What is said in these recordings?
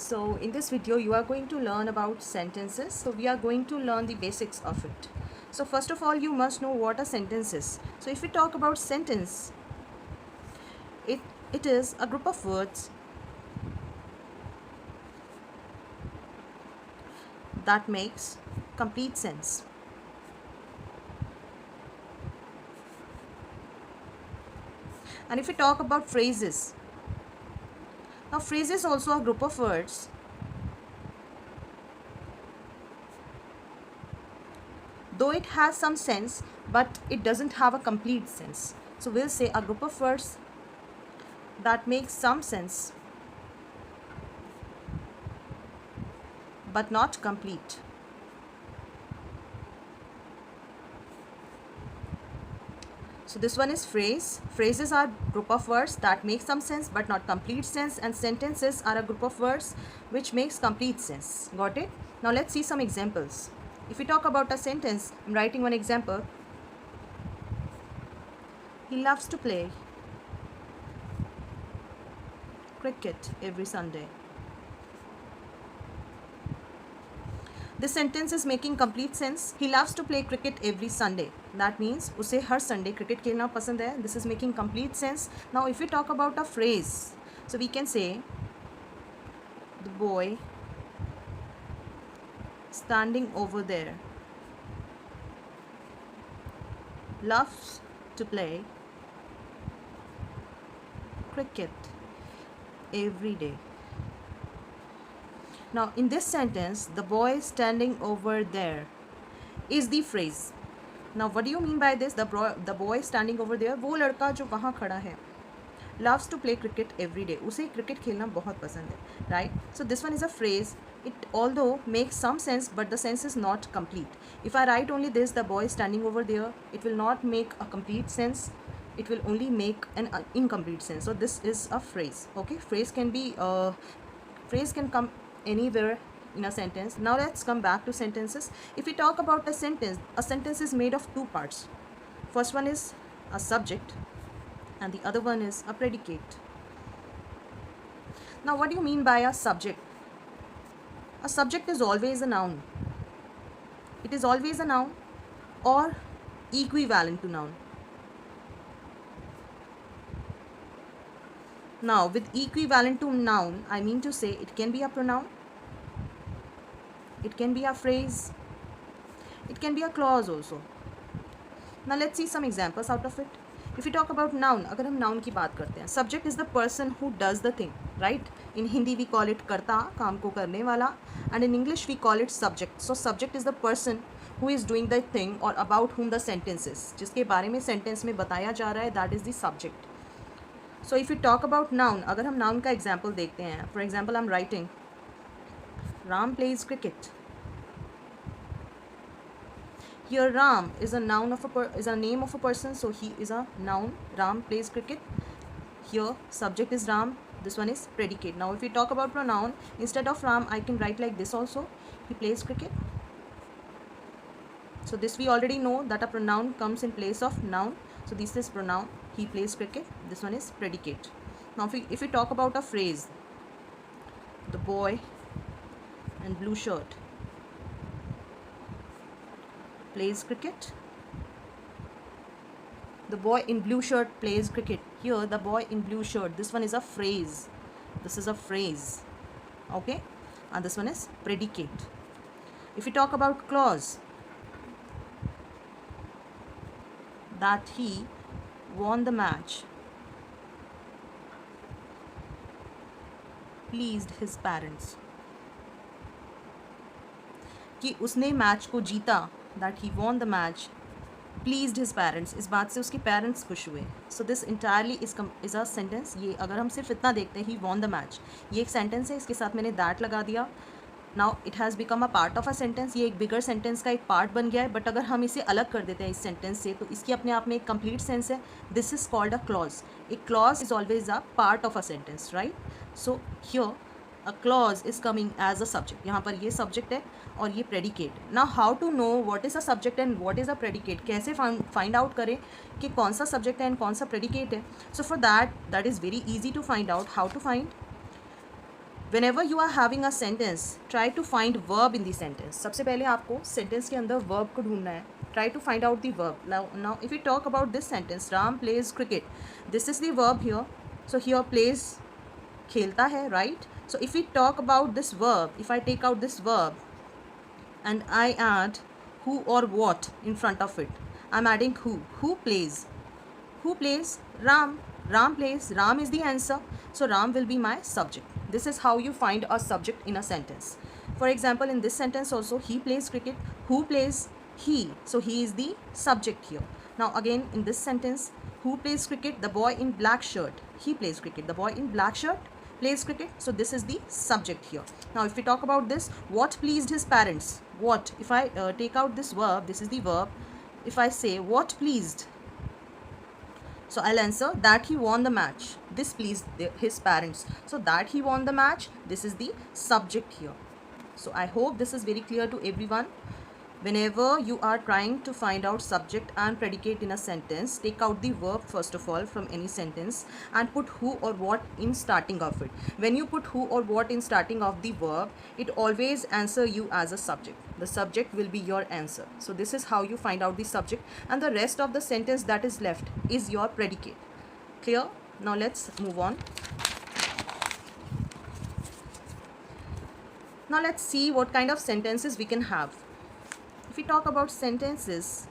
So in this video you are going to learn about sentences. So we are going to learn the basics of it. So first of all, you must know what a sentence is. So if we talk about sentence, it is a group of words that makes complete sense. And if we talk about phrases, now phrases also a group of words though it has some sense, but it doesn't have a complete sense. So we'll say a group of words that makes some sense but not complete. So this one is phrase. Phrases are group of words that make some sense but not complete sense, and sentences are a group of words which makes complete sense. Got it? Now let's see some examples. If we talk about a sentence, I'm writing one example. He loves to play cricket every Sunday. This sentence is making complete sense. He loves to play cricket every Sunday. That means उसे हर Sunday cricket खेलना पसंद है. This is making complete sense. Now if we talk about a phrase, so we can say the boy standing over there loves to play cricket every day. Now in this sentence, the boy standing over there is the phrase. Now what do you mean by this? The boy standing over there, वो लड़का जो वहाँ खड़ा है, loves to play cricket every day. उसे cricket खेलना बहुत पसंद है, right? So this one is a phrase. It although makes some sense, but the sense is not complete. If I write only this, the boy standing over there, it will not make a complete sense. It will only make an incomplete sense. So this is a phrase. Okay, phrase can come anywhere in a sentence. Now let's come back to sentences. If we talk about a sentence is made of two parts. First one is a subject and the other one is a predicate. Now what do you mean by a subject? A subject is always a noun. It is always a noun or equivalent to noun. Now with equivalent to noun, I mean to say it can be a pronoun, it can be a phrase, it can be a clause also. Now let's see some examples out of it. If we talk about noun, अगर हम noun की बात करते हैं, subject is the person who does the thing, right? In Hindi we call it कर्ता, काम को करने वाला, and in English we call it subject. So subject is the person who is doing the thing or about whom the sentence is, जिसके बारे में sentence में बताया जा रहा है, that is the subject. So if we talk about noun, अगर हम noun का example देखते हैं, for example I'm writing Ram plays cricket. Here Ram is a noun of a name of a person, so he is a noun. Ram plays cricket. Here subject is Ram. This one is predicate. Now if we talk about pronoun, instead of Ram I can write like this also. He plays cricket. So this we already know that a pronoun comes in place of noun. So this is pronoun. He plays cricket. This one is predicate. Now if we talk about a phrase, the boy in blue shirt plays cricket. The boy in blue shirt plays cricket. Here the boy in blue shirt, this one is a phrase. This is a phrase. Okay, and this one is predicate. If we talk about clause, that he won the match pleased his parents. कि उसने match को जीता, that he won the match pleased his parents, इस बात से उसके parents खुश हुए. So this entirely is a sentence. ये अगर हम सिर्फ इतना देखते हैं, he won the match, ये एक सेंटेंस है, इसके साथ मैंने that लगा दिया. Now it has become a part of a sentence. ये एक बिगर सेंटेंस का एक पार्ट बन गया है, बट अगर हम इसे अलग कर देते हैं इस सेंटेंस से, तो इसकी अपने आप में एक कंप्लीट सेंस है. This is called a clause. A clause is always a part of a sentence, right? So here a clause is coming as a subject. यहाँ पर ये सब्जेक्ट है और ये predicate. Now how to know what is a subject and what is a predicate? कैसे find out करें कि कौन सा सब्जेक्ट है एंड कौन सा प्रेडिकेट है? So for that is very easy to find out. How to find? whenever you are having a sentence, try to find verb in the sentence. सबसे पहले आपको sentence के अंदर verb को ढूंढना है. Try to find out the verb. Now if we talk about this sentence, Ram plays cricket. This is the verb here. So here plays, खेलता है, right? So if we talk about this verb, if I take out this verb and I add who or what in front of it, I'm adding who. Who plays? Who plays? Ram. Ram plays. Ram is the answer. So Ram will be my subject. This is how you find a subject in a sentence. For example, in this sentence also, he plays cricket. Who plays? He. So he is the subject here. Now again in this sentence, who plays cricket? The boy in black shirt. He plays cricket. The boy in black shirt plays cricket. So this is the subject here. Now if we talk about this, what pleased his parents? What? If I take out this verb, this is the verb. If I say what pleased, so I'll answer that he won the match. This pleased his parents. So that he won the match, this is the subject here. So I hope this is very clear to everyone. Whenever you are trying to find out subject and predicate in a sentence, take out the verb first of all from any sentence and put who or what in starting of it. When you put who or what in starting of the verb, it always answer you as a subject. The subject will be your answer. So this is how you find out the subject, and the rest of the sentence that is left is your predicate. Clear? Now let's move on. Now let's see what kind of sentences we can have. If we talk about sentences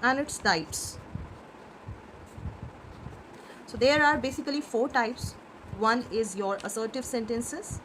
and its types, so there are basically 4 types. One is your assertive sentences.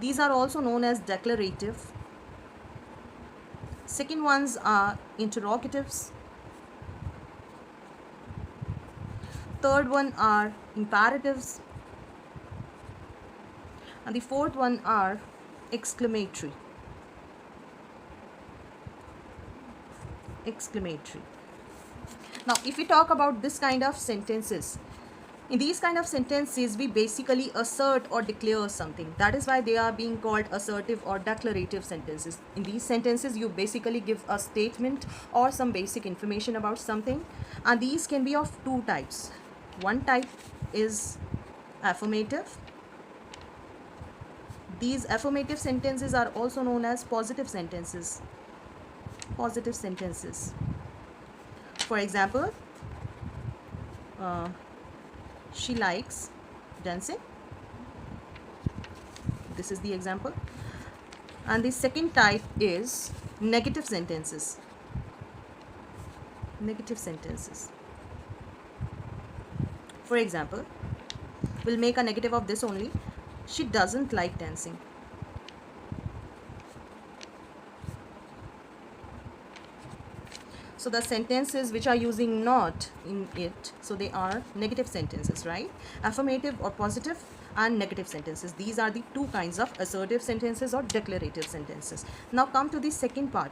These are also known as declarative. Second ones are interrogatives. Third one are imperatives. And the fourth one are exclamatory. Now if we talk about this kind of sentences, in these kind of sentences we basically assert or declare something. That is why they are being called assertive or declarative sentences. In these sentences you basically give a statement or some basic information about something, and these can be of 2 types. One type is affirmative. These affirmative sentences are also known as positive sentences. For example, she likes dancing. This is the example. And the second type is negative sentences. For example, we'll make a negative of this only. She doesn't like dancing. So the sentences which are using not in it, so they are negative sentences, right? Affirmative or positive and negative sentences. These are the 2 kinds of assertive sentences or declarative sentences. Now come to the second part.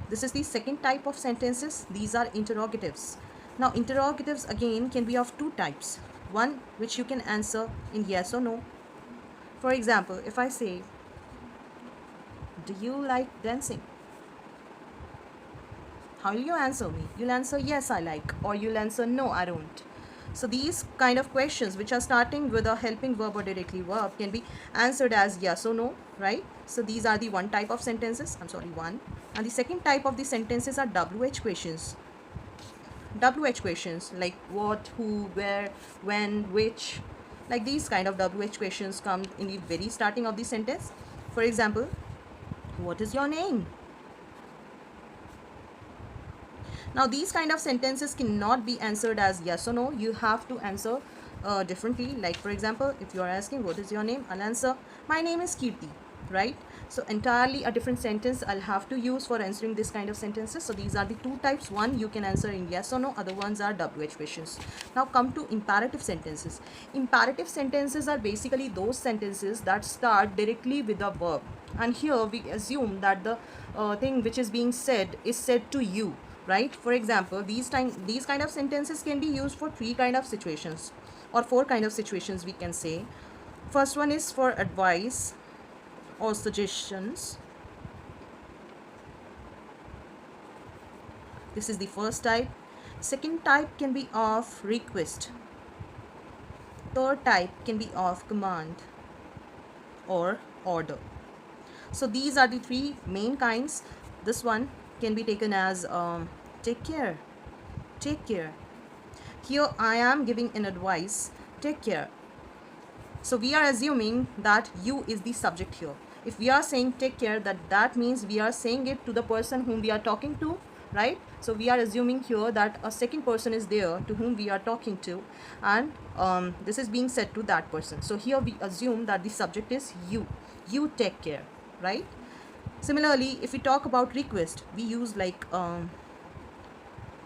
This is the second type of sentences. These are interrogatives. Now interrogatives again can be of 2 types. One which you can answer in yes or no. For example, if I say, do you like dancing? How will you answer me? You'll answer yes, I like, or you'll answer no, I don't. So these kind of questions which are starting with a helping verb or directly verb can be answered as yes or no, right? So these are the one type of sentences. One. And the second type of the sentences are WH questions. WH questions like what, who, where, when, which. Like these kind of WH questions come in the very starting of the sentence. For example, what is your name? Now these kind of sentences cannot be answered as yes or no. You have to answer differently. Like for example, if you are asking what is your name, I'll answer my name is Kirti, right? So entirely a different sentence I'll have to use for answering this kind of sentences. So these are the 2 types. One you can answer in yes or no, other ones are WH questions. Now come to imperative sentences. Imperative sentences are basically those sentences that start directly with a verb, and here we assume that the thing which is being said is said to you, right? For example, these kind of sentences can be used for 3 kind of situations or 4 kind of situations we can say. First one is for advice or suggestions. This is the first type. Second type can be of request. Third type can be of command or order. So these are the three main kinds. This one can be taken as take care, take care. Here I am giving an advice, take care. So we are assuming that you is the subject here. If we are saying take care, that means we are saying it to the person whom we are talking to, right? So we are assuming here that a second person is there to whom we are talking to, and this is being said to that person. So here we assume that the subject is you. You take care, right? Similarly, if we talk about request, we use like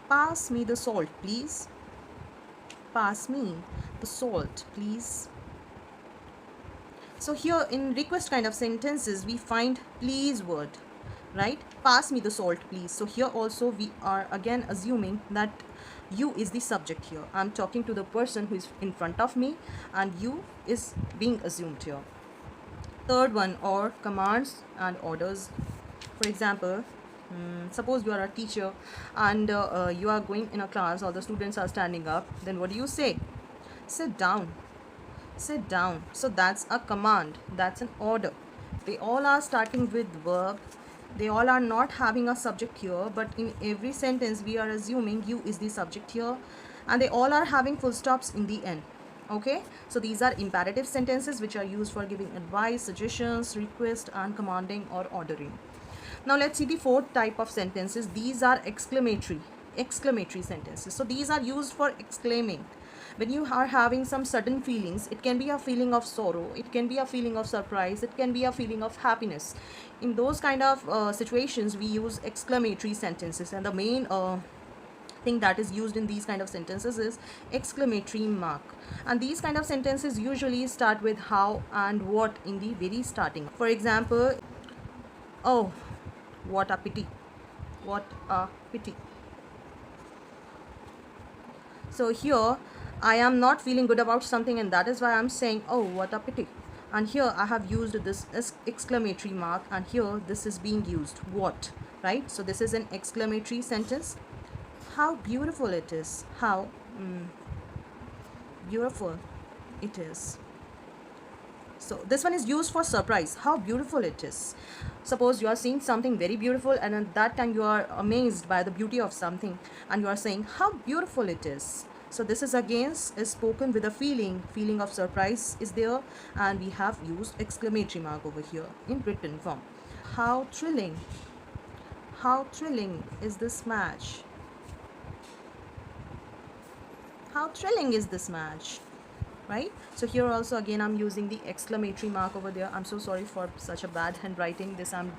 pass me the salt, please. Pass me the salt, please. So here in request kind of sentences, we find please word, right? Pass me the salt, please. So here also we are again assuming that you is the subject here. I'm talking to the person who is in front of me, and you is being assumed here. Third one, or commands and orders. For example, suppose you are a teacher and you are going in a class, all the students are standing up, then what do you say? Sit down, sit down. So that's a command, that's an order. They all are starting with verb, they all are not having a subject here, but in every sentence we are assuming you is the subject here, and they all are having full stops in the end. Okay, so these are imperative sentences which are used for giving advice, suggestions, request, and commanding or ordering. Now let's see the fourth type of sentences. These are exclamatory sentences. So these are used for exclaiming. When you are having some sudden feelings, it can be a feeling of sorrow, it can be a feeling of surprise, it can be a feeling of happiness. In those kind of situations, we use exclamatory sentences, and the main thing that is used in these kind of sentences is exclamatory mark. And these kind of sentences usually start with how and what in the very starting. For example, oh, what a pity, what a pity. So here I am not feeling good about something, and that is why I'm saying, oh, what a pity. And here I have used this exclamatory mark, and here this is being used, what, right? So this is an exclamatory sentence. How beautiful it is, how beautiful it is. So this one is used for surprise, how beautiful it is. Suppose you are seeing something very beautiful, and at that time you are amazed by the beauty of something, and you are saying how beautiful it is. So this is again is spoken with a feeling of surprise is there, and we have used exclamatory mark over here in written form. How thrilling is this match. How thrilling is this match, right? So here also again I'm using the exclamatory mark over there. I'm so sorry for such a bad handwriting. This I'm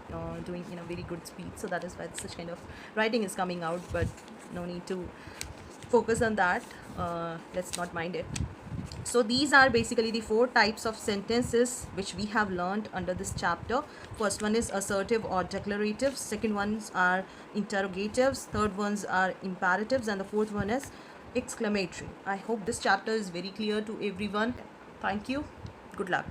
doing in a very good speed, so that is why such kind of writing is coming out, but no need to focus on that. Let's not mind it. So these are basically the four types of sentences which we have learned under this chapter. First one is assertive or declarative, second ones are interrogatives, third ones are imperatives, and the fourth one is exclamatory. I hope this chapter is very clear to everyone. Thank you. Good luck.